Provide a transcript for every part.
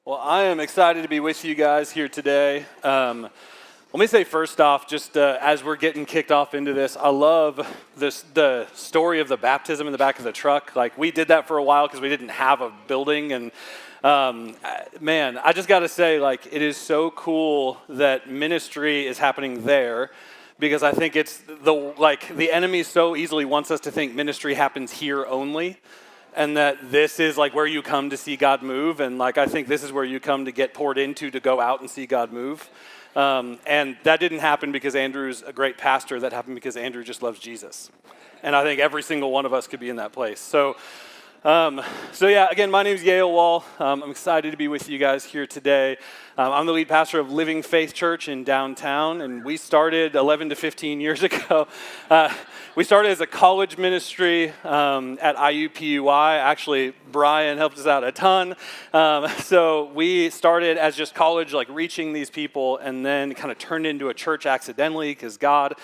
Well, I am excited to be with you guys here today. Let me say first off, just as we're getting kicked off into this, I love the story of the baptism in the back of the truck. Like, we did that for a while because we didn't have a building, and man, I just got to say, like, it is so cool that ministry is happening there, because I think it's the enemy so easily wants us to think ministry happens here only. And that this is like where you come to see God move. And like, I think this is where you come to get poured into, to go out and see God move. And that didn't happen because Andrew's a great pastor. That happened because Andrew just loves Jesus. And I think every single one of us could be in that place. So yeah, again, my name is Yale. I'm excited to be with you guys here today. I'm the lead pastor of Living Faith Church in downtown, and we started 11 to 15 years ago. We started as a college ministry at IUPUI. Actually, Brian helped us out a ton. So we started as just college, like reaching these people, and then kind of turned into a church accidentally because God.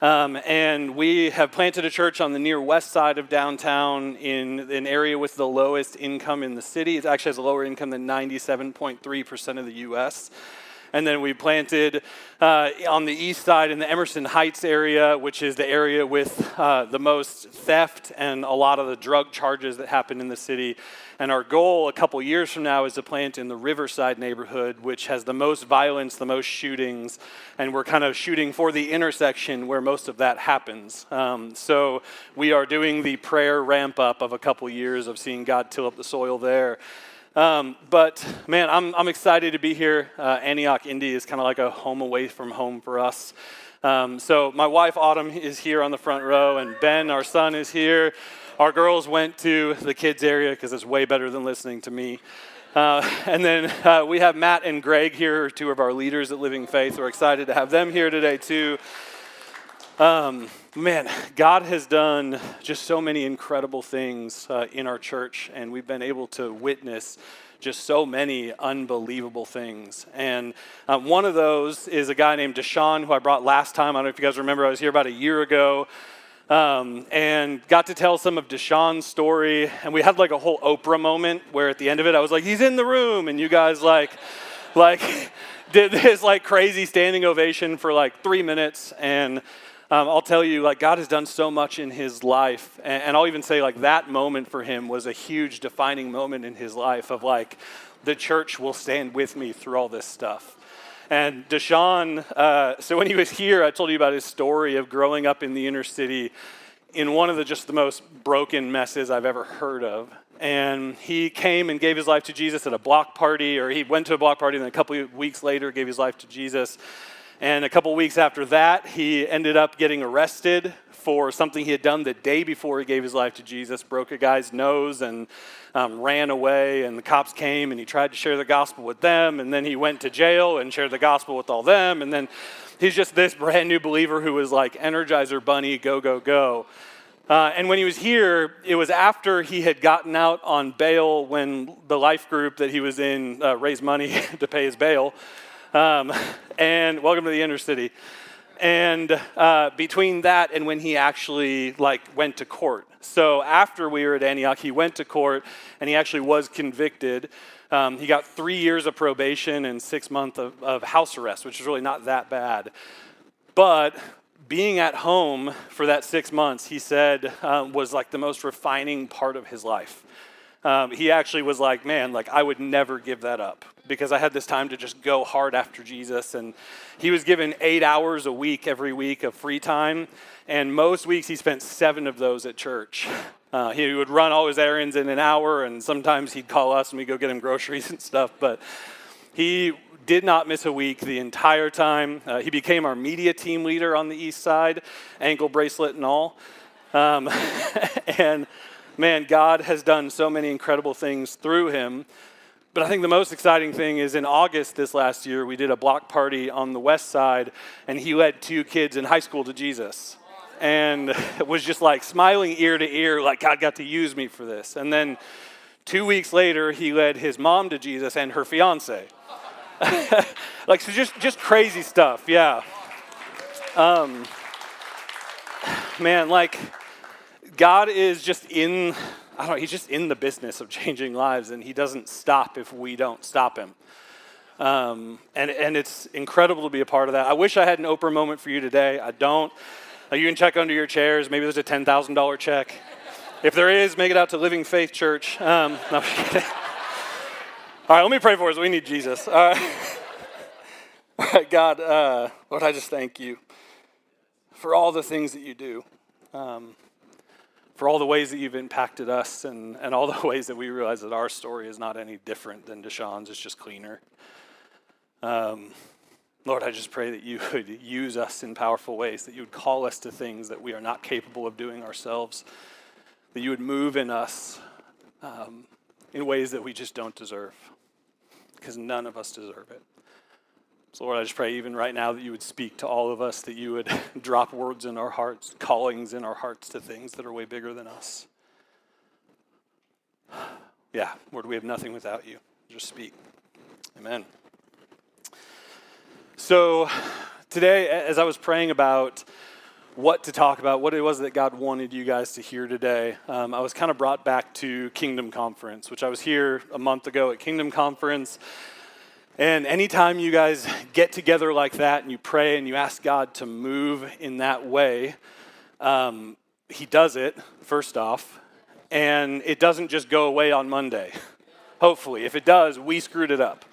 And we have planted a church on the near west side of downtown in an area with the lowest income in the city. It actually has a lower income than 97.3% of the U.S. And then we planted on the east side in the Emerson Heights area, which is the area with the most theft and a lot of the drug charges that happen in the city. And our goal a couple years from now is to plant in the Riverside neighborhood, which has the most violence, the most shootings, and we're kind of shooting for the intersection where most of that happens. So we are doing the prayer ramp up of a couple years of seeing God till up the soil there. But man, I'm excited to be here. Antioch, Indy is kind of like a home away from home for us. So my wife Autumn is here on the front row, and Ben, our son, is here. Our girls went to the kids area because it's way better than listening to me. And then we have Matt and Greg here, two of our leaders at Living Faith. We're excited to have them here today too. Man, God has done just so many incredible things in our church, and we've been able to witness just so many unbelievable things. And one of those is a guy named Deshaun, who I brought last time. I don't know if you guys remember, I was here about a year ago. And got to tell some of Deshaun's story, and we had like a whole Oprah moment where at the end of it I was like, he's in the room, and you guys like did this like crazy standing ovation for like 3 minutes. And I'll tell you, like, God has done so much in his life, and I'll even say like that moment for him was a huge defining moment in his life of like, the church will stand with me through all this stuff. And Deshaun, so when he was here, I told you about his story of growing up in the inner city in one of the most broken messes I've ever heard of. And he came and gave his life to Jesus at a block party, or he went to a block party, and then a couple of weeks later gave his life to Jesus. And a couple of weeks after that, he ended up getting arrested for something he had done the day before he gave his life to Jesus, broke a guy's nose and ran away, and the cops came and he tried to share the gospel with them, and then he went to jail and shared the gospel with all them, and then he's just this brand new believer who was like Energizer Bunny, go, go, go. And when he was here, it was after he had gotten out on bail when the life group that he was in raised money to pay his bail. And welcome to the inner city. And between that and when he actually went to court. So after we were at Antioch, he went to court and he actually was convicted. He got 3 years of probation and 6 months of house arrest, which is really not that bad. But being at home for that 6 months, he said, was like the most refining part of his life. He actually was like, man, like I would never give that up, because I had this time to just go hard after Jesus. And he was given 8 hours a week every week of free time, and most weeks he spent 7 of those at church. He would run all his errands in an hour, and sometimes he'd call us and we'd go get him groceries and stuff, but he did not miss a week the entire time. He became our media team leader on the east side, ankle bracelet and all. And man, God has done so many incredible things through him. But I think the most exciting thing is in August this last year, we did a block party on the west side, and he led 2 kids in high school to Jesus. And it was just like smiling ear to ear, like God got to use me for this. And then 2 weeks later, he led his mom to Jesus and her fiance. So just crazy stuff, yeah. Man, like God is just in I don't know, he's just in the business of changing lives, and he doesn't stop if we don't stop him. And it's incredible to be a part of that. I wish I had an Oprah moment for you today. I don't. You can check under your chairs. Maybe there's a $10,000 check. If there is, make it out to Living Faith Church. No, I'm just kidding. All right, let me pray for us. We need Jesus. All right, God, Lord, I just thank you for all the things that you do, for all the ways that you've impacted us, and all the ways that we realize that our story is not any different than Deshaun's. It's just cleaner. Lord, I just pray that you would use us in powerful ways, that you would call us to things that we are not capable of doing ourselves, that you would move in us in ways that we just don't deserve, because none of us deserve it. So Lord, I just pray even right now that you would speak to all of us, that you would drop words in our hearts, callings in our hearts to things that are way bigger than us. Yeah, Lord, we have nothing without you. Just speak. Amen. So today, as I was praying about what to talk about, what it was that God wanted you guys to hear today, I was kind of brought back to Kingdom Conference, which I was here a month ago at Kingdom Conference. And anytime you guys get together like that and you pray and you ask God to move in that way, he does it, first off, and it doesn't just go away on Monday. Hopefully. If it does, we screwed it up.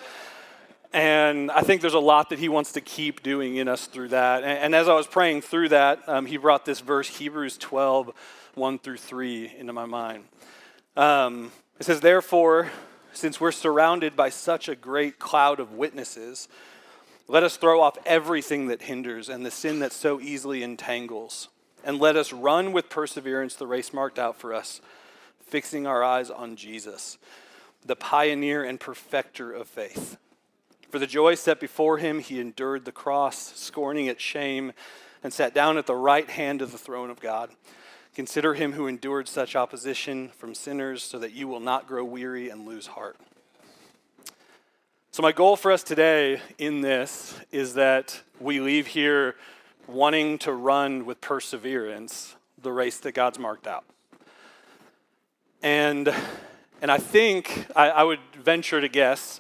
And I think there's a lot that he wants to keep doing in us through that. And as I was praying through that, he brought this verse, Hebrews 12, 1 through 3, into my mind. It says, "Therefore, since we're surrounded by such a great cloud of witnesses, let us throw off everything that hinders and the sin that so easily entangles. And let us run with perseverance the race marked out for us, fixing our eyes on Jesus, the pioneer and perfecter of faith. For the joy set before him, he endured the cross, scorning its shame, and sat down at the right hand of the throne of God. Consider him who endured such opposition from sinners, so that you will not grow weary and lose heart." So my goal for us today in this is that we leave here wanting to run with perseverance the race that God's marked out. And I think I would venture to guess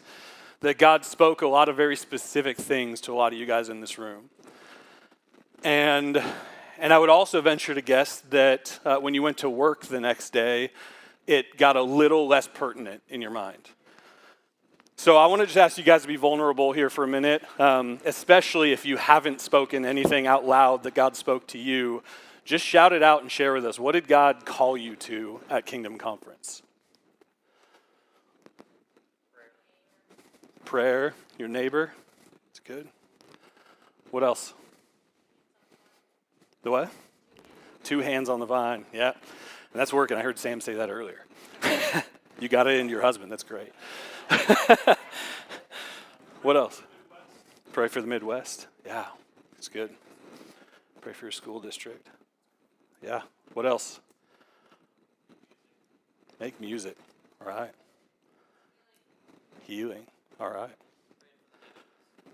that God spoke a lot of very specific things to a lot of you guys in this room. And I would also venture to guess that when you went to work the next day, it got a little less pertinent in your mind. So I want to just ask you guys to be vulnerable here for a minute, especially if you haven't spoken anything out loud that God spoke to you. Just shout it out and share with us. What did God call you to at Kingdom Conference? Prayer, your neighbor. That's good. What else? The what? 2 hands on the vine. Yeah. And that's working. I heard Sam say that earlier. You got it into your husband. That's great. What else? Pray for the Midwest. Yeah. That's good. Pray for your school district. Yeah. What else? Make music. All right. Healing. All right.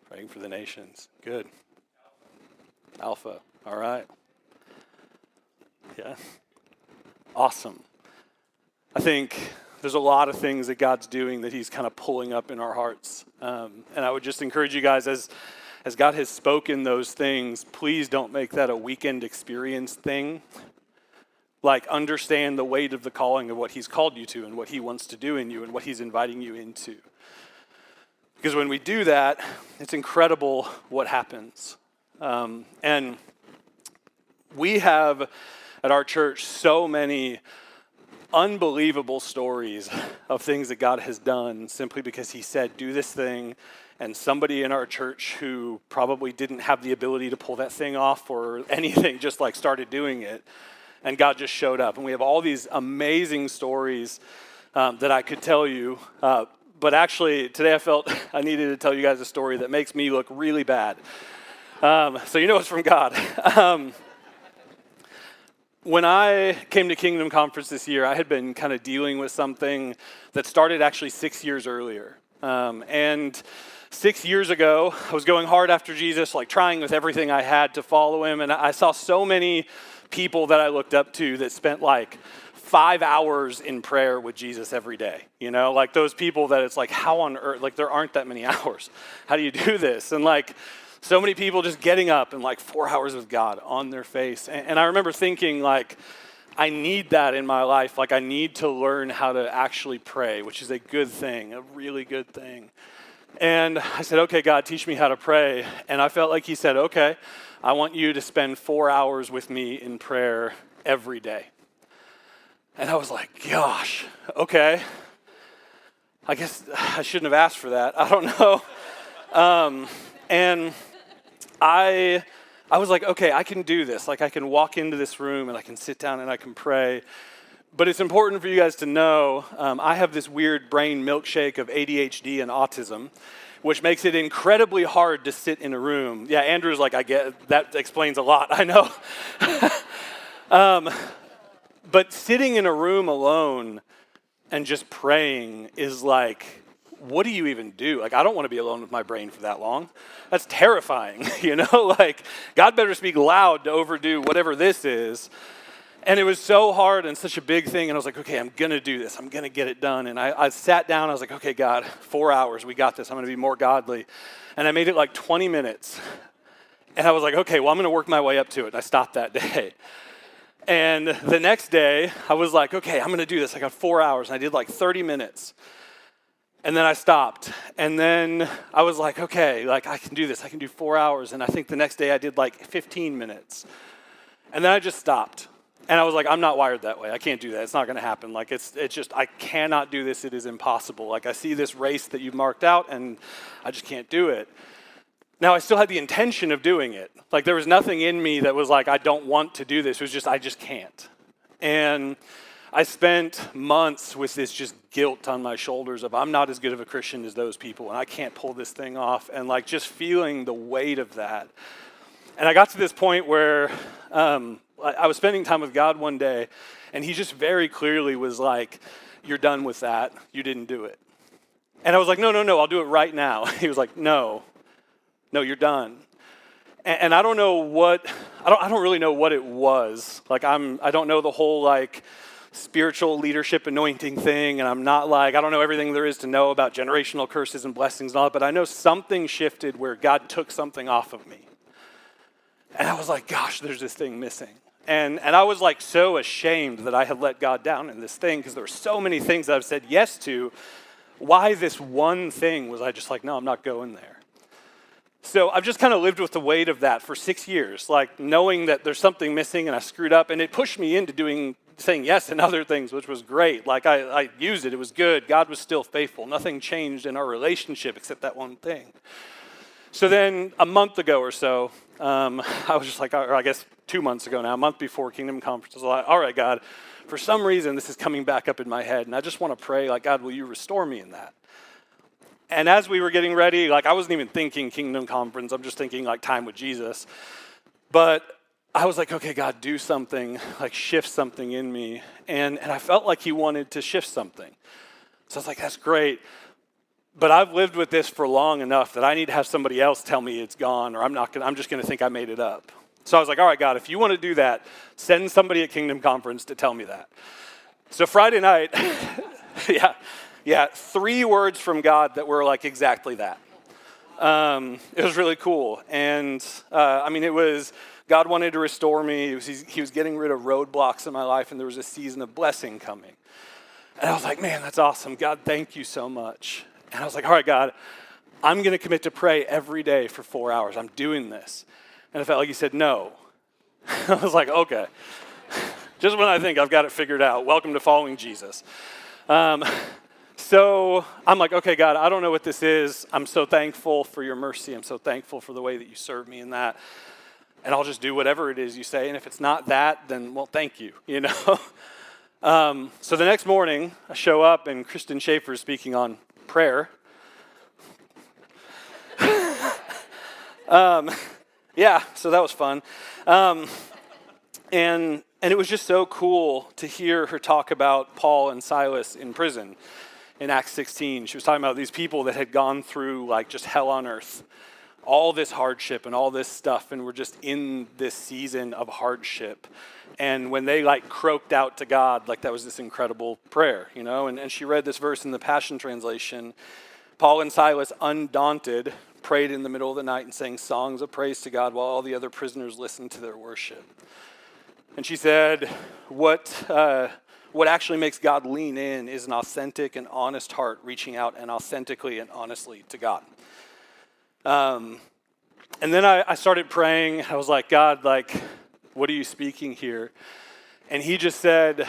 Praying for the nations. Good. Alpha. All right. Yeah. Awesome. I think there's a lot of things that God's doing that he's kind of pulling up in our hearts. And I would just encourage you guys, as God has spoken those things, please don't make that a weekend experience thing. Like, understand the weight of the calling of what he's called you to and what he wants to do in you and what he's inviting you into. Because when we do that, it's incredible what happens. And we have at our church so many unbelievable stories of things that God has done simply because he said, do this thing. And somebody in our church who probably didn't have the ability to pull that thing off or anything just like started doing it. And God just showed up. And we have all these amazing stories that I could tell you. But actually, today I felt I needed to tell you guys a story that makes me look really bad. So you know it's from God. When I came to Kingdom Conference this year, I had been kind of dealing with something that started actually 6 years earlier. And 6 years ago, I was going hard after Jesus, like trying with everything I had to follow him. And I saw so many people that I looked up to that spent like 5 hours in prayer with Jesus every day. You know, like those people that it's like, how on earth, like there aren't that many hours. How do you do this? And like so many people just getting up and like 4 hours with God on their face. And I remember thinking like, I need that in my life. Like I need to learn how to actually pray, which is a good thing, a really good thing. And I said, okay, God, teach me how to pray. And I felt like he said, okay, I want you to spend 4 hours with me in prayer every day. And I was like, gosh, okay. I guess I shouldn't have asked for that. I don't know. And I was like, okay, I can do this. Like I can walk into this room and I can sit down and I can pray. But it's important for you guys to know, I have this weird brain milkshake of ADHD and autism, which makes it incredibly hard to sit in a room. Yeah, Andrew's like, I get, that explains a lot, I know. But sitting in a room alone and just praying is like, what do you even do? Like, I don't want to be alone with my brain for that long. That's terrifying, you know? Like, God better speak loud to overdo whatever this is. And it was so hard and such a big thing. And I was like, okay, I'm going to do this. I'm going to get it done. And I sat down. I was like, okay, God, 4 hours. We got this. I'm going to be more godly. And I made it like 20 minutes. And I was like, okay, well, I'm going to work my way up to it. And I stopped that day. And the next day, I was like, okay, I'm going to do this. I got 4 hours. And I did like 30 minutes. And then I stopped. And then I was like, okay, like I can do this. I can do 4 hours. And I think the next day I did like 15 minutes. And then I just stopped. And I was like, I'm not wired that way. I can't do that. It's not going to happen. Like, it's just, I cannot do this. It is impossible. Like, I see this race that you've marked out, and I just can't do it. Now, I still had the intention of doing it. Like, there was nothing in me that was like, I don't want to do this. It was just, I just can't. And I spent months with this just guilt on my shoulders of, I'm not as good of a Christian as those people, and I can't pull this thing off. And, like, just feeling the weight of that. And I got to this point where I was spending time with God one day, and he just very clearly was like, you're done with that. You didn't do it. And I was like, no, I'll do it right now. He was like, no, you're done. And I don't know what, I don't really know what it was. Like, I don't know the whole, like, spiritual leadership anointing thing, and I'm not like, I don't know everything there is to know about generational curses and blessings and all that, but I know something shifted where God took something off of me. And I was like, gosh, there's this thing missing. And I was like so ashamed that I had let God down in this thing because there were so many things that I've said yes to. Why this one thing was I just like, no, I'm not going there. So I've just kind of lived with the weight of that for 6 years, like knowing that there's something missing and I screwed up. And it pushed me into saying yes and other things, which was great. Like I used it. It was good. God was still faithful. Nothing changed in our relationship except that one thing. So then a month ago or so, I was just like, or I guess 2 months ago now, a month before Kingdom Conference, I was like, all right, God, for some reason this is coming back up in my head, and I just want to pray, like, God, will you restore me in that? And as we were getting ready, like, I wasn't even thinking Kingdom Conference, I'm just thinking, like, time with Jesus. But I was like, okay, God, do something, like, shift something in me. And I felt like he wanted to shift something. So I was like, that's great. But I've lived with this for long enough that I need to have somebody else tell me it's gone, or I'm just going to think I made it up. So I was like, all right, God, if you want to do that, send somebody at Kingdom Conference to tell me that. So Friday night, yeah, 3 words from God that were like exactly that. It was really cool. And it was, God wanted to restore me. He was getting rid of roadblocks in my life, and there was a season of blessing coming. And I was like, man, that's awesome. God, thank you so much. And I was like, all right, God, I'm going to commit to pray every day for 4 hours. I'm doing this. And I felt like he said, no. I was like, okay. Just when I think I've got it figured out, welcome to following Jesus. So I'm like, okay, God, I don't know what this is. I'm so thankful for your mercy. I'm so thankful for the way that you serve me in that. And I'll just do whatever it is you say. And if it's not that, then, well, thank you, you know. So the next morning, I show up, and Kristen Schaefer is speaking on prayer. So that was fun. And it was just so cool to hear her talk about Paul and Silas in prison in Acts 16. She was talking about these people that had gone through like just hell on earth. all this hardship and all this stuff, and we're just in this season of hardship. And when they like croaked out to God, like that was this incredible prayer, you know? And she read this verse in the Passion Translation. Paul and Silas, undaunted, prayed in the middle of the night and sang songs of praise to God while all the other prisoners listened to their worship. And she said, what actually makes God lean in is an authentic and honest heart reaching out and authentically and honestly to God. And then I started praying. I was like, God, like, what are you speaking here? And he just said,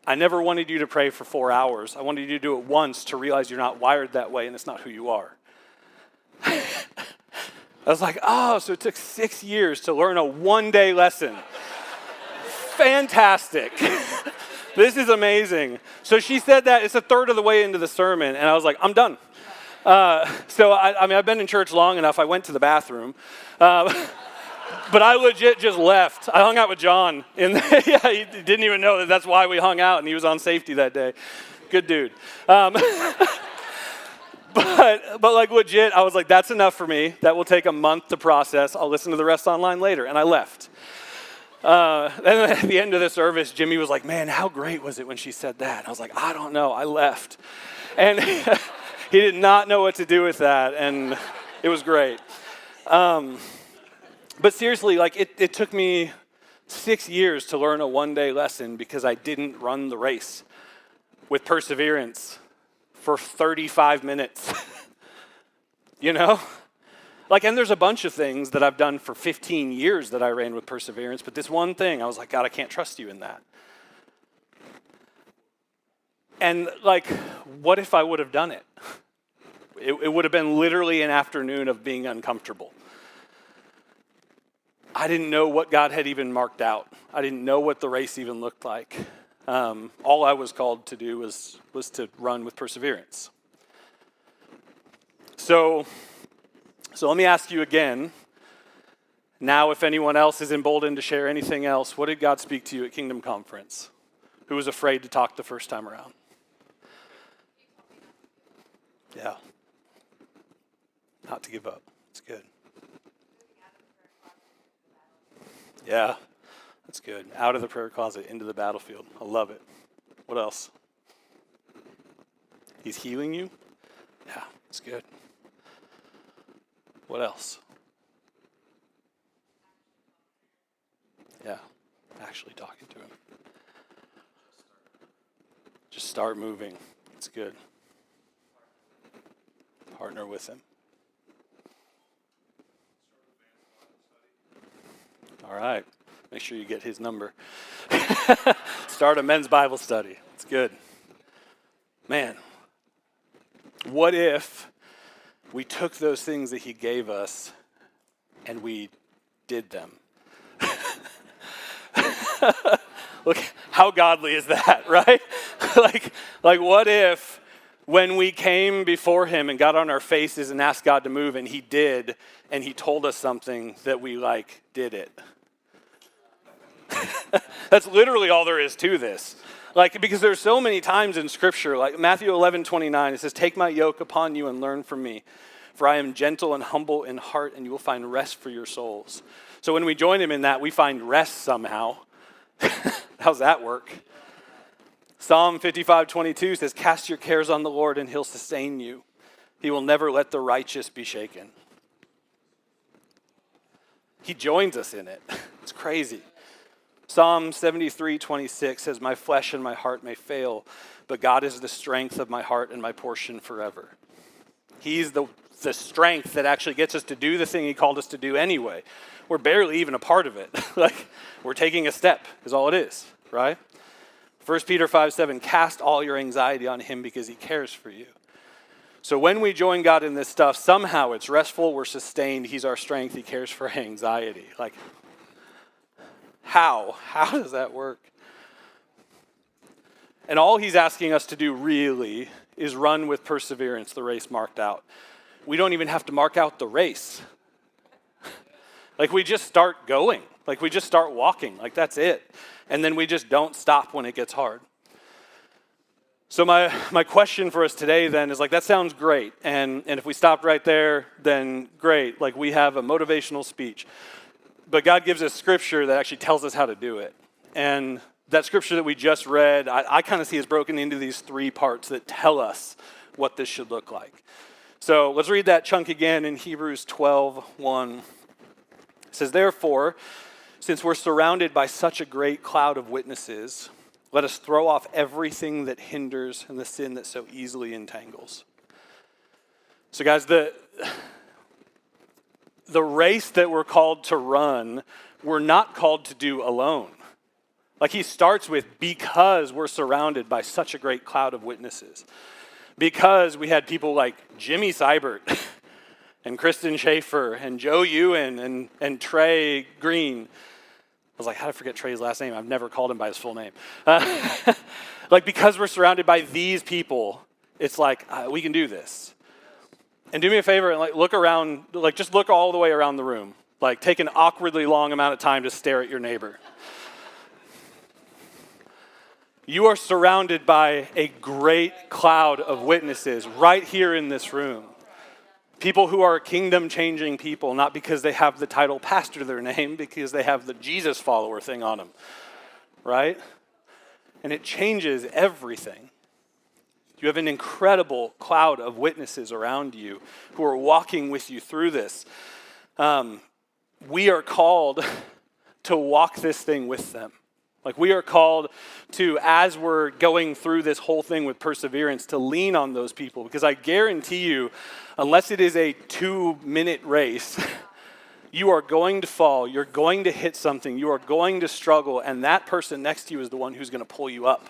I never wanted you to pray for 4 hours. I wanted you to do it once to realize you're not wired that way and it's not who you are. I was like, oh, so it took 6 years to learn a one-day lesson. Fantastic. This is amazing. So she said that it's a third of the way into the sermon, and I was like, I'm done. So I mean, I've been in church long enough. I went to the bathroom. But I legit just left. I hung out with John. Yeah, he didn't even know that that's why we hung out, and he was on safety that day. Good dude. But like legit, I was like, that's enough for me. That will take a month to process. I'll listen to the rest online later. And I left. And then at the end of the service, Jimmy was like, man, how great was it when she said that? And I was like, I don't know. I left. And he did not know what to do with that. And it was great. But seriously, like it took me 6 years to learn a one-day lesson because I didn't run the race with perseverance for 35 minutes. You know? Like, and there's a bunch of things that I've done for 15 years that I ran with perseverance, but this one thing, I was like, God, I can't trust you in that. And like, what if I would have done it? It would have been literally an afternoon of being uncomfortable. I didn't know what God had even marked out. I didn't know what the race even looked like. All I was called to do was to run with perseverance. So let me ask you again. Now, if anyone else is emboldened to share anything else, what did God speak to you at Kingdom Conference? Who was afraid to talk the first time around? Yeah. Not to give up. It's good. Yeah, that's good. Out of the prayer closet, into the battlefield. I love it. What else? He's healing you? Yeah, it's good. What else? Yeah, actually talking to him. Just start moving. It's good. Partner with him. All right. Make sure you get his number. Start a men's Bible study. It's good. Man, what if we took those things that he gave us and we did them? Look, how godly is that, right? like what if when we came before him and got on our faces and asked God to move and he did, and he told us something that we did it? That's literally all there is to this. Because there's so many times in Scripture, like Matthew 11:29, it says, take my yoke upon you and learn from me, for I am gentle and humble in heart, and you will find rest for your souls. So when we join him in that, we find rest somehow. How's that work? Psalm 55:22 says, cast your cares on the Lord, and he'll sustain you. He will never let the righteous be shaken. He joins us in it. It's crazy. Psalm 73:26 says, my flesh and my heart may fail, but God is the strength of my heart and my portion forever. He's the strength that actually gets us to do the thing he called us to do anyway. We're barely even a part of it. We're taking a step is all it is, right? 1 Peter 5:7, cast all your anxiety on him because he cares for you. So when we join God in this stuff, somehow it's restful, we're sustained, he's our strength, he cares for anxiety. How? How does that work? And all he's asking us to do really is run with perseverance the race marked out. We don't even have to mark out the race. We just start going. We just start walking. That's it. And then we just don't stop when it gets hard. So my question for us today then is like, that sounds great. And if we stopped right there, then great. Like we have a motivational speech. But God gives us scripture that actually tells us how to do it. And that scripture that we just read, I kind of see is broken into these three parts that tell us what this should look like. So let's read that chunk again in Hebrews 12:1. It says, therefore, since we're surrounded by such a great cloud of witnesses, let us throw off everything that hinders and the sin that so easily entangles. So guys, the race that we're called to run, we're not called to do alone. Like he starts with, because we're surrounded by such a great cloud of witnesses. Because we had people like Jimmy Seibert and Kristen Schaefer and Joe Ewan and Trey Green. I was like, how did I forget Trey's last name? I've never called him by his full name. Like, because we're surrounded by these people, it's like, we can do this. And do me a favor and like look around, like just look all the way around the room. Like take an awkwardly long amount of time to stare at your neighbor. You are surrounded by a great cloud of witnesses right here in this room. People who are kingdom-changing people, not because they have the title pastor to their name, because they have the Jesus follower thing on them, right? And it changes everything. You have an incredible cloud of witnesses around you who are walking with you through this. We are called to walk this thing with them. Like we are called to, as we're going through this whole thing with perseverance, to lean on those people. Because I guarantee you, unless it is a 2-minute race, you are going to fall, you're going to hit something, you are going to struggle, and that person next to you is the one who's going to pull you up.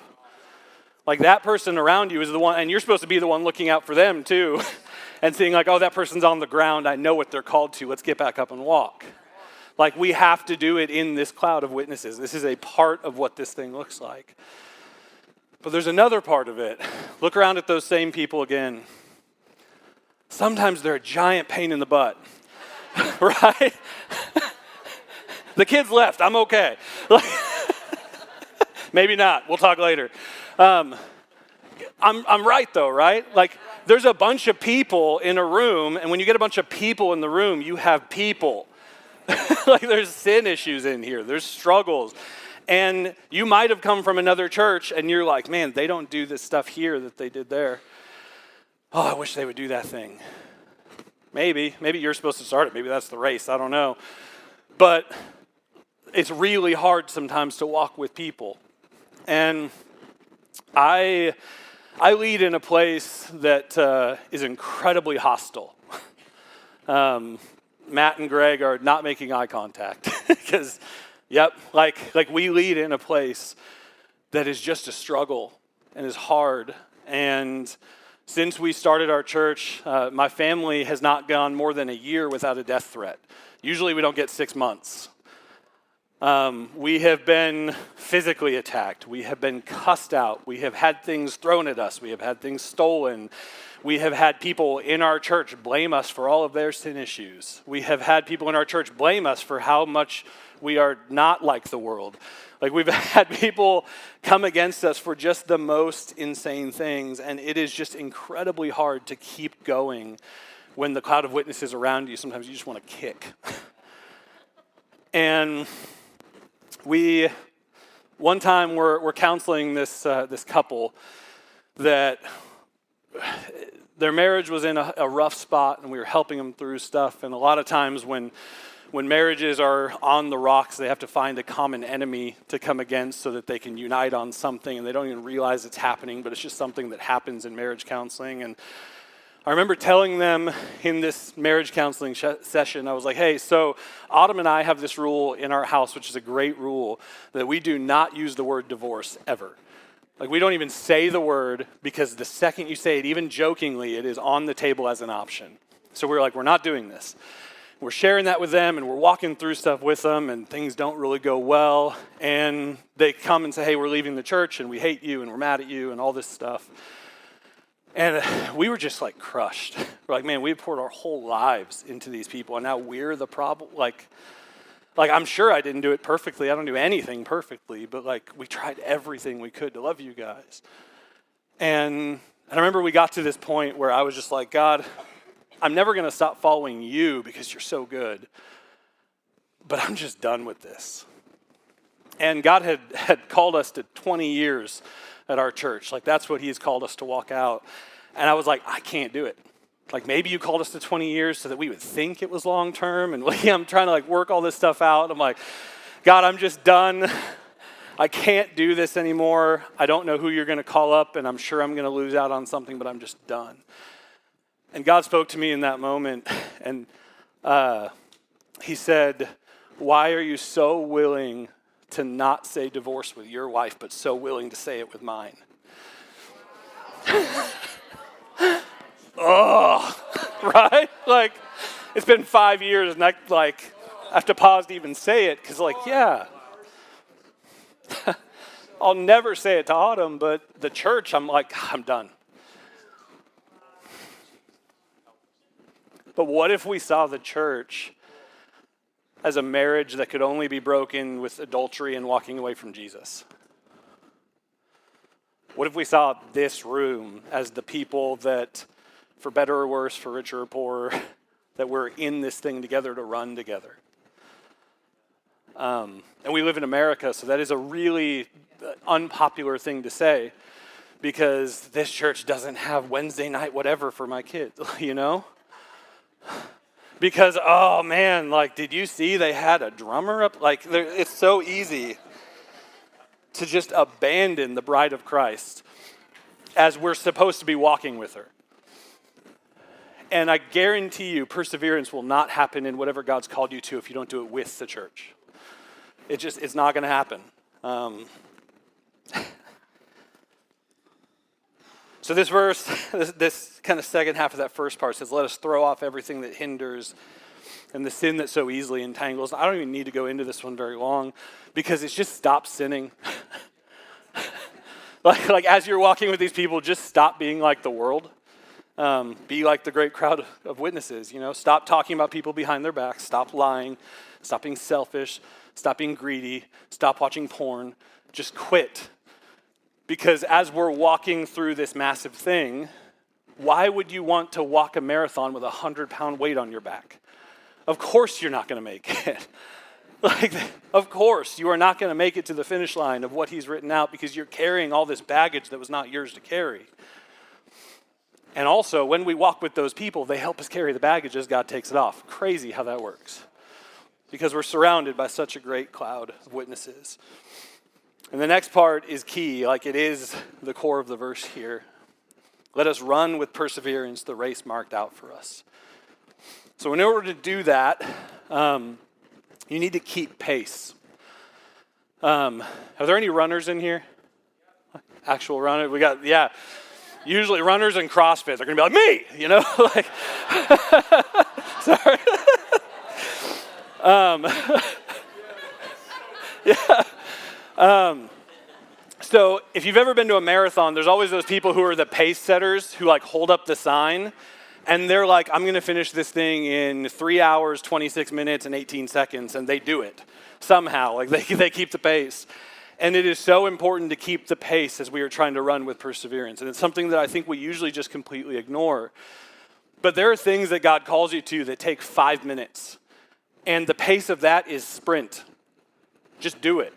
Like that person around you is the one, and you're supposed to be the one looking out for them too, and seeing like, oh, that person's on the ground, I know what they're called to, let's get back up and walk. Like we have to do it in this cloud of witnesses. This is a part of what this thing looks like. But there's another part of it. Look around at those same people again. Sometimes they're a giant pain in the butt, right? The kids left, I'm okay. Maybe not, we'll talk later. I'm right though, right? Like there's a bunch of people in a room, and when you get a bunch of people in the room, you have people. Like there's sin issues in here, there's struggles. And you might have come from another church and you're like, man, they don't do this stuff here that they did there. Oh, I wish they would do that thing. Maybe you're supposed to start it. Maybe that's the race, I don't know. But it's really hard sometimes to walk with people. And I lead in a place that is incredibly hostile. Matt and Greg are not making eye contact because, like we lead in a place that is just a struggle and is hard. And since we started our church, my family has not gone more than a year without a death threat. Usually we don't get 6 months. We have been physically attacked. We have been cussed out. We have had things thrown at us. We have had things stolen. We have had people in our church blame us for all of their sin issues. We have had people in our church blame us for how much we are not like the world. Like we've had people come against us for just the most insane things, and it is just incredibly hard to keep going when the cloud of witnesses around you, sometimes you just want to kick. And one time we're counseling this couple that their marriage was in a rough spot, and we were helping them through stuff. And a lot of times when marriages are on the rocks, they have to find a common enemy to come against so that they can unite on something, and they don't even realize it's happening, but it's just something that happens in marriage counseling. And I remember telling them in this marriage counseling session, I was like, hey, so Autumn and I have this rule in our house, which is a great rule, that we do not use the word divorce ever. Like we don't even say the word, because the second you say it, even jokingly, it is on the table as an option. So we're like, we're not doing this. We're sharing that with them, and we're walking through stuff with them, and things don't really go well. And they come and say, hey, we're leaving the church, and we hate you, and we're mad at you, and all this stuff. And we were just like crushed. We're like, man, we poured our whole lives into these people, and now we're the problem. Like I'm sure I didn't do it perfectly. I don't do anything perfectly, but like we tried everything we could to love you guys. And I remember we got to this point where I was just like, God, I'm never going to stop following you because you're so good. But I'm just done with this. And God had called us to 20 years at our church. Like, that's what he's called us to walk out. And I was like, I can't do it. Like, maybe you called us to 20 years so that we would think it was long term. And like, I'm trying to like work all this stuff out. I'm like, God, I'm just done. I can't do this anymore. I don't know who you're going to call up, and I'm sure I'm going to lose out on something, but I'm just done. And God spoke to me in that moment, and he said, why are you so willing to not say divorce with your wife, but so willing to say it with mine? Oh, right? Like, it's been 5 years, and I have to pause to even say it, because yeah. I'll never say it to Autumn, but the church, I'm like, I'm done. But what if we saw the church as a marriage that could only be broken with adultery and walking away from Jesus? What if we saw this room as the people that, for better or worse, for richer or poorer, that we're in this thing together to run together? And we live in America, so that is a really unpopular thing to say, because this church doesn't have Wednesday night whatever for my kids, you know? Because, oh man, like, did you see they had a drummer up? Like, it's so easy to just abandon the bride of Christ as we're supposed to be walking with her. And I guarantee you, perseverance will not happen in whatever God's called you to if you don't do it with the church. It's not going to happen. So this verse, this kind of second half of that first part says, let us throw off everything that hinders and the sin that so easily entangles. I don't even need to go into this one very long, because it's just stop sinning. like as you're walking with these people, just stop being like the world. Be like the great crowd of witnesses, you know. Stop talking about people behind their backs. Stop lying. Stop being selfish. Stop being greedy. Stop watching porn. Just quit. Because as we're walking through this massive thing, why would you want to walk a marathon with a 100-pound weight on your back? Of course you're not going to make it. Of course you are not going to make it to the finish line of what he's written out, because you're carrying all this baggage that was not yours to carry. And also, when we walk with those people, they help us carry the baggage as God takes it off. Crazy how that works. Because we're surrounded by such a great cloud of witnesses. And the next part is key, like it is the core of the verse here. Let us run with perseverance the race marked out for us. So in order to do that, you need to keep pace. Are there any runners in here? Actual runners? We got, yeah. Usually runners and CrossFit, they're going to be like, me, you know? Like, sorry. Yeah. So if you've ever been to a marathon, there's always those people who are the pace setters who like hold up the sign, and they're like, I'm going to finish this thing in 3 hours, 26 minutes, and 18 seconds, and they do it somehow. Like they keep the pace. And it is so important to keep the pace as we are trying to run with perseverance. And it's something that I think we usually just completely ignore. But there are things that God calls you to that take 5 minutes. And the pace of that is sprint. Just do it.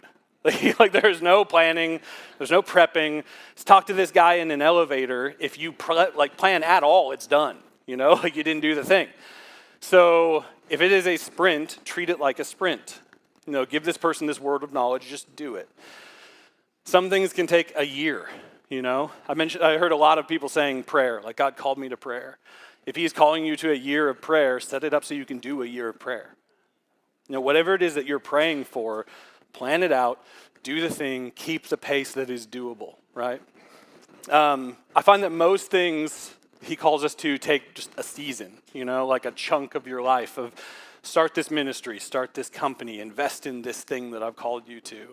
Like there's no planning. There's no prepping. Let's talk to this guy in an elevator. If you plan at all, it's done. You know, like you didn't do the thing. So if it is a sprint, treat it like a sprint. You know, give this person this word of knowledge, just do it. Some things can take a year, you know. I heard a lot of people saying prayer, like God called me to prayer. If he's calling you to a year of prayer, set it up so you can do a year of prayer. You know, whatever it is that you're praying for, plan it out, do the thing, keep the pace that is doable, right? I find that most things he calls us to take just a season, you know, like a chunk of your life of start this ministry, start this company, invest in this thing that I've called you to.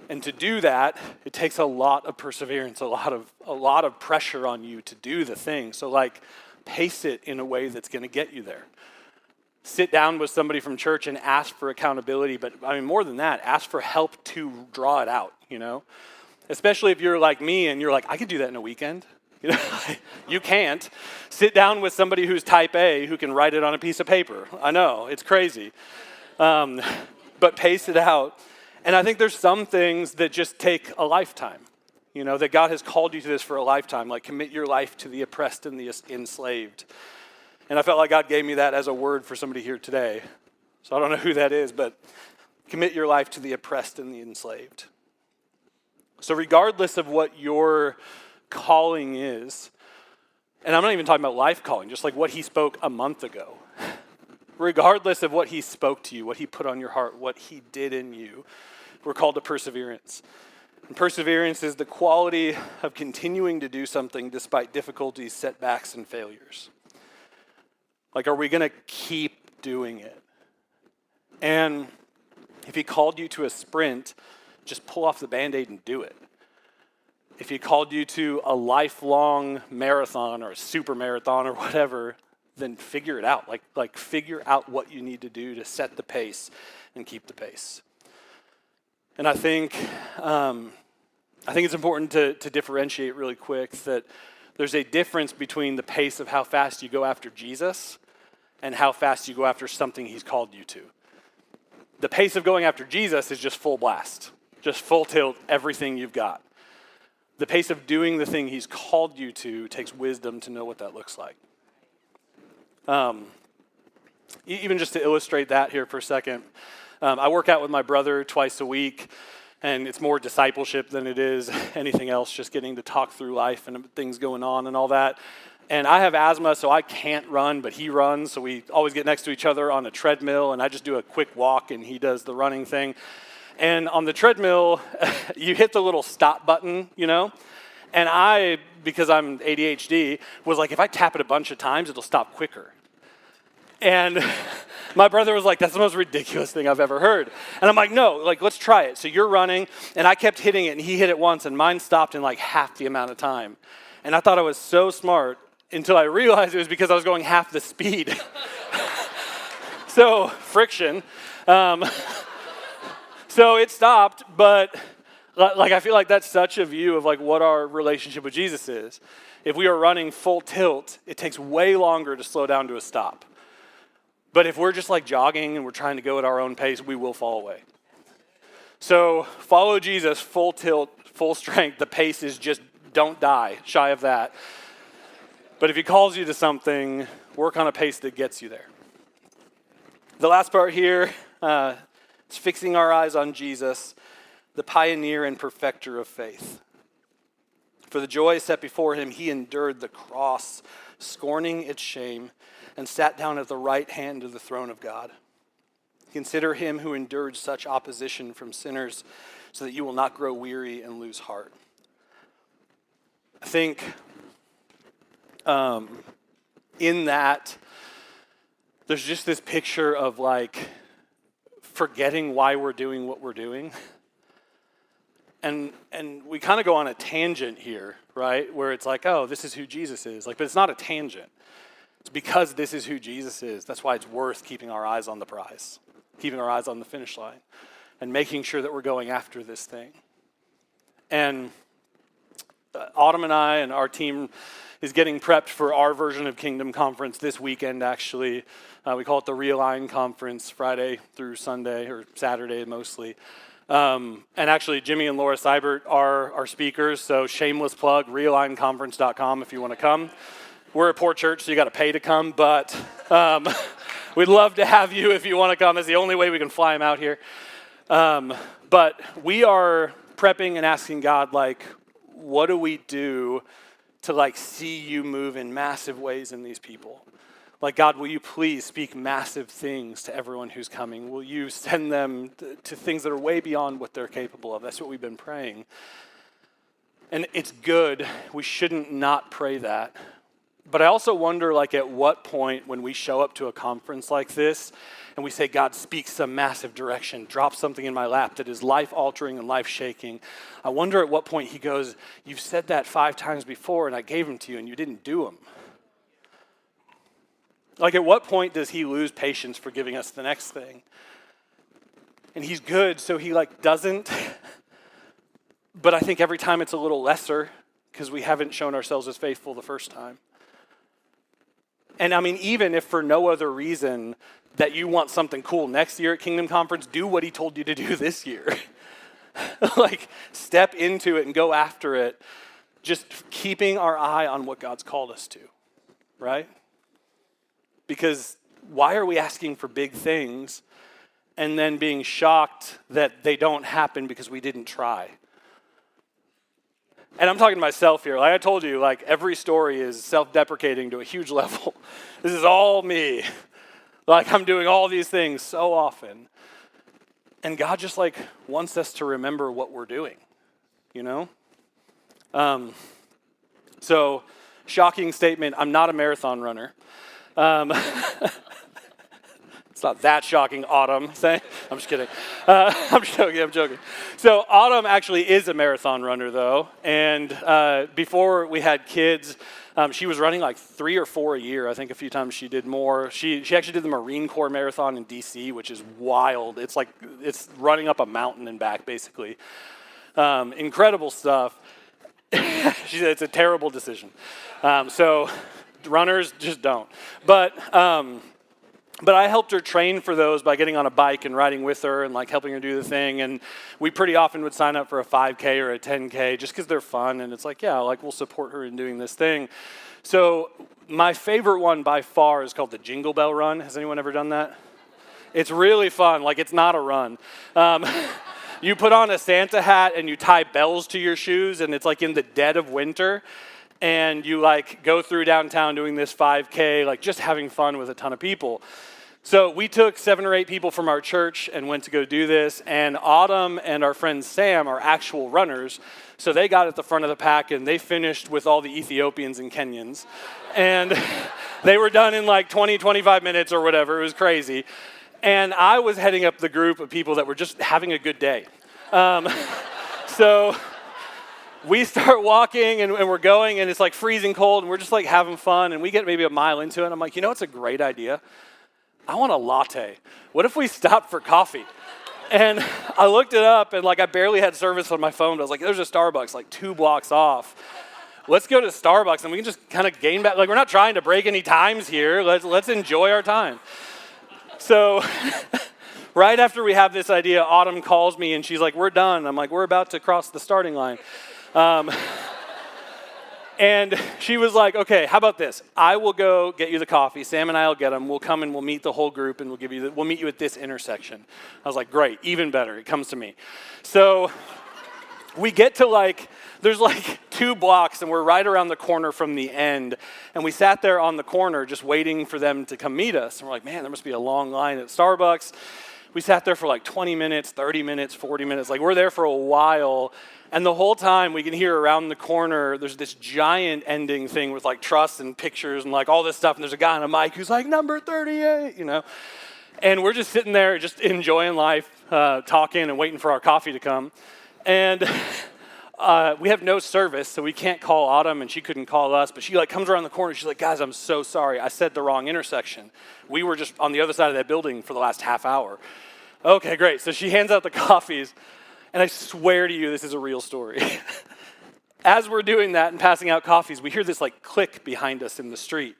And to do that, it takes a lot of perseverance, a lot of pressure on you to do the thing. So like pace it in a way that's going to get you there. Sit down with somebody from church and ask for accountability, but I mean more than that, ask for help to draw it out, you know? especially if you're like me and you're like, I could do that in a weekend. You know, you can't. Sit down with somebody who's type A who can write it on a piece of paper. I know, it's crazy. But pace it out. And I think there's some things that just take a lifetime. You know, that God has called you to this for a lifetime, like commit your life to the oppressed and the enslaved. And I felt like God gave me that as a word for somebody here today. So I don't know who that is, but commit your life to the oppressed and the enslaved. So regardless of what your calling is, and I'm not even talking about life calling, just like what he spoke a month ago. Regardless of what he spoke to you, what he put on your heart, what he did in you, we're called to perseverance. And perseverance is the quality of continuing to do something despite difficulties, setbacks, and failures. Like, are we going to keep doing it? And if he called you to a sprint, just pull off the Band-Aid and do it. If he called you to a lifelong marathon or a super marathon or whatever, then figure it out. Like figure out what you need to do to set the pace and keep the pace. And I think it's important to differentiate really quick that there's a difference between the pace of how fast you go after Jesus and how fast you go after something he's called you to. The pace of going after Jesus is just full blast, just full tilt, everything you've got. The pace of doing the thing he's called you to takes wisdom to know what that looks like. Even just to illustrate that here for a second, I work out with my brother twice a week, and it's more discipleship than it is anything else, just getting to talk through life and things going on and all that. And I have asthma, so I can't run, but he runs, so we always get next to each other on a treadmill, and I just do a quick walk, and he does the running thing. And on the treadmill, you hit the little stop button, you know? And I, because I'm ADHD, was like, if I tap it a bunch of times, it'll stop quicker. And my brother was like, that's the most ridiculous thing I've ever heard. And I'm like, no, like, let's try it. So you're running, and I kept hitting it, and he hit it once, and mine stopped in like half the amount of time. And I thought I was so smart until I realized it was because I was going half the speed. So, friction. So it stopped, but like I feel like that's such a view of like what our relationship with Jesus is. If we are running full tilt, it takes way longer to slow down to a stop. But if we're just like jogging and we're trying to go at our own pace, we will fall away. So follow Jesus, full tilt, full strength. The pace is just don't die, shy of that. But if he calls you to something, work on a pace that gets you there. The last part here, it's fixing our eyes on Jesus, the pioneer and perfecter of faith. For the joy set before him, he endured the cross, scorning its shame, and sat down at the right hand of the throne of God. Consider him who endured such opposition from sinners, so that you will not grow weary and lose heart. I think in that, there's just this picture of like, forgetting why we're doing what we're doing. And we kind of go on a tangent here, right? Where it's like, oh, this is who Jesus is. Like, but it's not a tangent. It's because this is who Jesus is. That's why it's worth keeping our eyes on the prize, keeping our eyes on the finish line, and making sure that we're going after this thing. And Autumn and I and our team is getting prepped for our version of Kingdom Conference this weekend, actually. We call it the Realign Conference, Friday through Sunday, or Saturday mostly. And actually, Jimmy and Laura Seibert are our speakers, so shameless plug, realignconference.com if you want to come. We're a poor church, so you got to pay to come, but we'd love to have you if you want to come. That's the only way we can fly them out here. But we are prepping and asking God, like, what do we do to, like, see you move in massive ways in these people? Like, God, will you please speak massive things to everyone who's coming? Will you send them to things that are way beyond what they're capable of? That's what we've been praying. And it's good. We shouldn't not pray that. But I also wonder, like, at what point when we show up to a conference like this and we say, God, speak some massive direction, drop something in my lap that is life-altering and life-shaking, I wonder at what point he goes, you've said that 5 times before and I gave them to you and you didn't do them. Like, at what point does he lose patience for giving us the next thing? And he's good, so he, like, doesn't But I think every time it's a little lesser because we haven't shown ourselves as faithful the first time. And I mean, even if for no other reason that you want something cool next year at Kingdom Conference, do what he told you to do this year. Like, step into it and go after it, just keeping our eye on what God's called us to, right? Because why are we asking for big things and then being shocked that they don't happen because we didn't try? And I'm talking to myself here. Like I told you, like every story is self-deprecating to a huge level. This is all me. Like I'm doing all these things so often. And God just like wants us to remember what we're doing, you know? So, shocking statement, I'm not a marathon runner. It's not that shocking, Autumn. I'm just kidding. I'm joking. So Autumn actually is a marathon runner, though. And before we had kids, she was running like 3 or 4 a year. I think a few times she did more. She actually did the Marine Corps Marathon in D.C., which is wild. It's running up a mountain and back, basically. Incredible stuff. She said it's a terrible decision. So runners just don't. But I helped her train for those by getting on a bike and riding with her and like helping her do the thing. And we pretty often would sign up for a 5K or a 10K just because they're fun. And it's like, yeah, like we'll support her in doing this thing. So my favorite one by far is called the Jingle Bell Run. Has anyone ever done that? It's really fun. Like it's not a run. You put on a Santa hat and you tie bells to your shoes and it's like in the dead of winter. And you like go through downtown doing this 5K, like just having fun with a ton of people. So we took 7 or 8 people from our church and went to go do this. And Autumn and our friend Sam are actual runners. So they got at the front of the pack and they finished with all the Ethiopians and Kenyans. And they were done in like 20, 25 minutes or whatever. It was crazy. And I was heading up the group of people that were just having a good day. So we start walking and we're going and it's like freezing cold and we're just like having fun and we get maybe a mile into it and I'm like, you know, it's a great idea. I want a latte. What if we stopped for coffee? And I looked it up and like I barely had service on my phone, but I was like, there's a Starbucks like 2 blocks off. Let's go to Starbucks and we can just kind of gain back. Like we're not trying to break any times here. Let's enjoy our time. So right after we have this idea, Autumn calls me and she's like, we're done. I'm like, we're about to cross the starting line. And she was like, okay, how about this? I will go get you the coffee. Sam and I will get them. We'll come and we'll meet the whole group and we'll meet you at this intersection. I was like, great, even better. It comes to me. So we get to there's 2 blocks and we're right around the corner from the end. And we sat there on the corner just waiting for them to come meet us. And we're like, man, there must be a long line at Starbucks. We sat there for 20 minutes, 30 minutes, 40 minutes. Like we're there for a while. And the whole time we can hear around the corner, there's this giant ending thing with truss and pictures and all this stuff. And there's a guy on a mic who's like, number 38, you know. And we're just sitting there just enjoying life, talking and waiting for our coffee to come. And we have no service, so we can't call Autumn and she couldn't call us. But she comes around the corner. She's like, guys, I'm so sorry. I said the wrong intersection. We were just on the other side of that building for the last half hour. Okay, great. So she hands out the coffees. And I swear to you, this is a real story. As we're doing that and passing out coffees, we hear this click behind us in the street.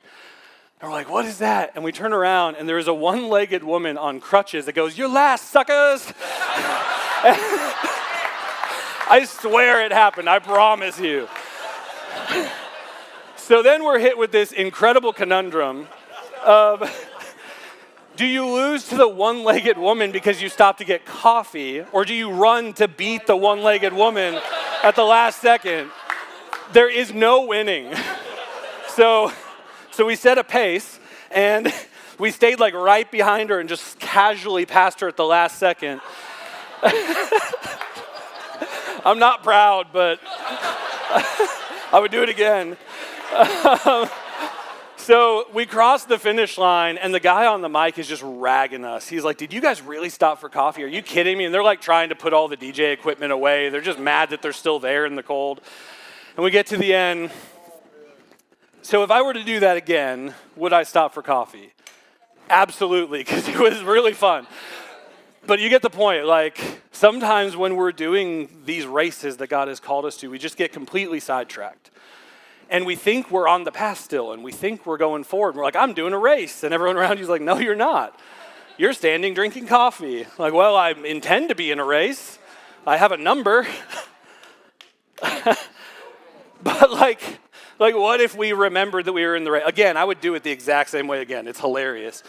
And we're like, what is that? And we turn around and there is a one-legged woman on crutches that goes, you're last, suckers! I swear it happened, I promise you. So then we're hit with this incredible conundrum of, do you lose to the one-legged woman because you stopped to get coffee, or do you run to beat the one-legged woman at the last second? There is no winning. So we set a pace, and we stayed right behind her and just casually passed her at the last second. I'm not proud, but I would do it again. So we crossed the finish line, and the guy on the mic is just ragging us. He's like, did you guys really stop for coffee? Are you kidding me? And they're trying to put all the DJ equipment away. They're just mad that they're still there in the cold. And we get to the end. So if I were to do that again, would I stop for coffee? Absolutely, because it was really fun. But you get the point. Sometimes when we're doing these races that God has called us to, we just get completely sidetracked. And we think we're on the path still, and we think we're going forward. We're like, I'm doing a race. And everyone around you is like, no, you're not. You're standing drinking coffee. Like, well, I intend to be in a race. I have a number. But like what if we remembered that we were in the race? Again, I would do it the exact same way again. It's hilarious.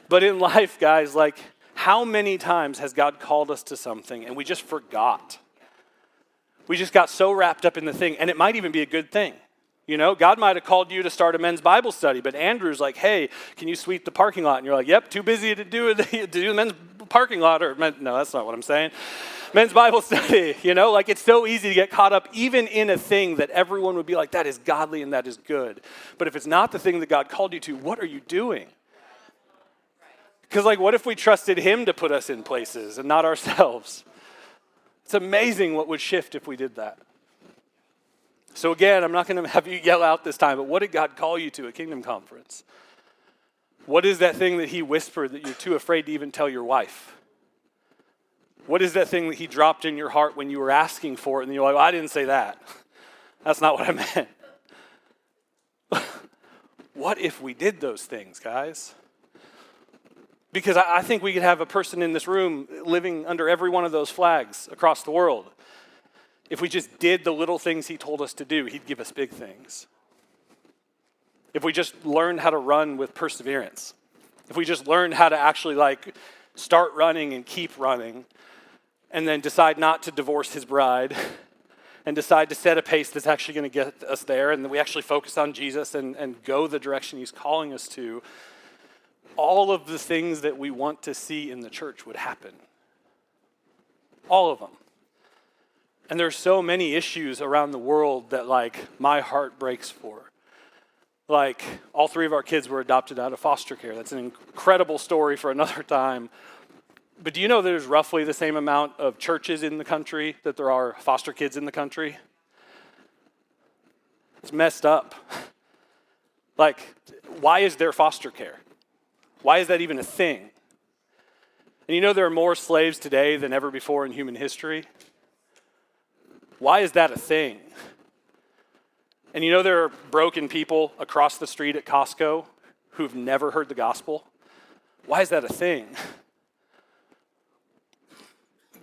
But in life, guys, like, how many times has God called us to something and we just forgot? We just got so wrapped up in the thing, and it might even be a good thing. You know, God might have called you to start a men's Bible study, but Andrew's like, hey, can you sweep the parking lot? And you're like, yep, too busy to do the men's parking lot. No, that's not what I'm saying. Men's Bible study, you know, like, it's so easy to get caught up even in a thing that everyone would be like, that is godly and that is good. But if it's not the thing that God called you to, what are you doing? Because, like, what if we trusted him to put us in places and not ourselves? It's amazing what would shift if we did that. So again, I'm not going to have you yell out this time, but what did God call you to at Kingdom Conference? What is that thing that he whispered that you're too afraid to even tell your wife? What is that thing that he dropped in your heart when you were asking for it and you're like, well, I didn't say that. That's not what I meant. What if we did those things, guys? Because I think we could have a person in this room living under every one of those flags across the world. If we just did the little things he told us to do, he'd give us big things. If we just learned how to run with perseverance. If we just learned how to actually, like, start running and keep running, and then decide not to divorce his bride, and decide to set a pace that's actually going to get us there, and then we actually focus on Jesus and go the direction he's calling us to, all of the things that we want to see in the church would happen. All of them. And there's so many issues around the world that, like, my heart breaks for. Like, all 3 of our kids were adopted out of foster care. That's an incredible story for another time. But do you know there's roughly the same amount of churches in the country that there are foster kids in the country? It's messed up. Like, why is there foster care? Why is that even a thing? And you know there are more slaves today than ever before in human history? Why is that a thing? And you know there are broken people across the street at Costco who've never heard the gospel? Why is that a thing?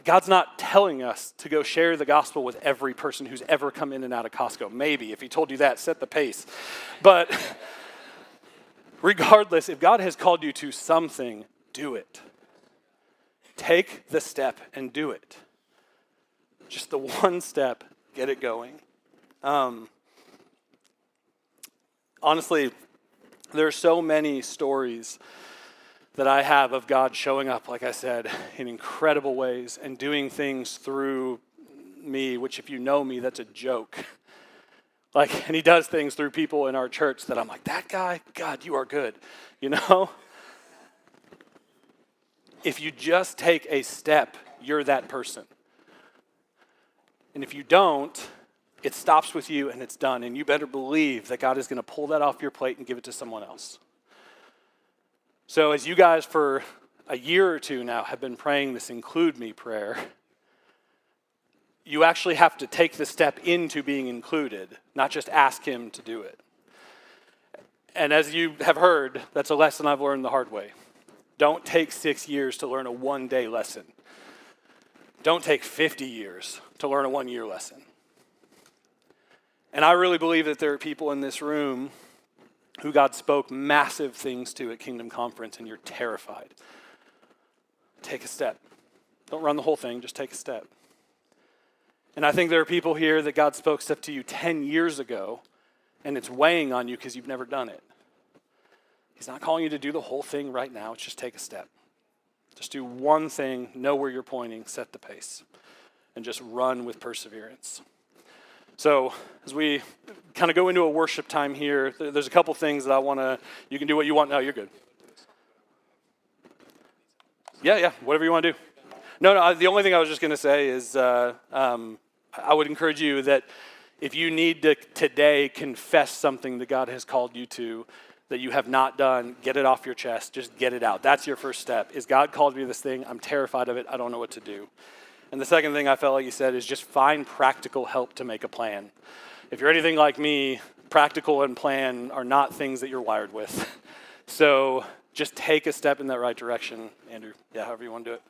God's not telling us to go share the gospel with every person who's ever come in and out of Costco. Maybe, if he told you that, set the pace. But regardless, if God has called you to something, do it. Take the step and do it. Just the one step, get it going. Honestly, there are so many stories that I have of God showing up, like I said, in incredible ways and doing things through me, which, if you know me, that's a joke. Like, and he does things through people in our church that I'm like, that guy, God, you are good, you know? If you just take a step, you're that person. And if you don't, it stops with you and it's done. And you better believe that God is going to pull that off your plate and give it to someone else. So as you guys for a year or two now have been praying this include me prayer, you actually have to take the step into being included, not just ask him to do it. And as you have heard, that's a lesson I've learned the hard way. Don't take 6 years to learn a one-day lesson. Don't take 50 years to learn a one-year lesson. And I really believe that there are people in this room who God spoke massive things to at Kingdom Conference, and you're terrified. Take a step. Don't run the whole thing, just take a step. And I think there are people here that God spoke stuff to you 10 years ago, and it's weighing on you because you've never done it. He's not calling you to do the whole thing right now. It's just take a step. Just do one thing, know where you're pointing, set the pace, and just run with perseverance. So as we kind of go into a worship time here, there's a couple things that I want to, you can do what you want. No, you're good. Yeah, whatever you want to do. No, the only thing I was just going to say is I would encourage you that If you need to today confess something that God has called you to that you have not done, get it off your chest. Just get it out. That's your first step. Is God called me to this thing? I'm terrified of it. I don't know what to do. And the second thing I felt like you said is just find practical help to make a plan. If you're anything like me, practical and plan are not things that you're wired with. So just take a step in that right direction, Andrew. Yeah, however you want to do it.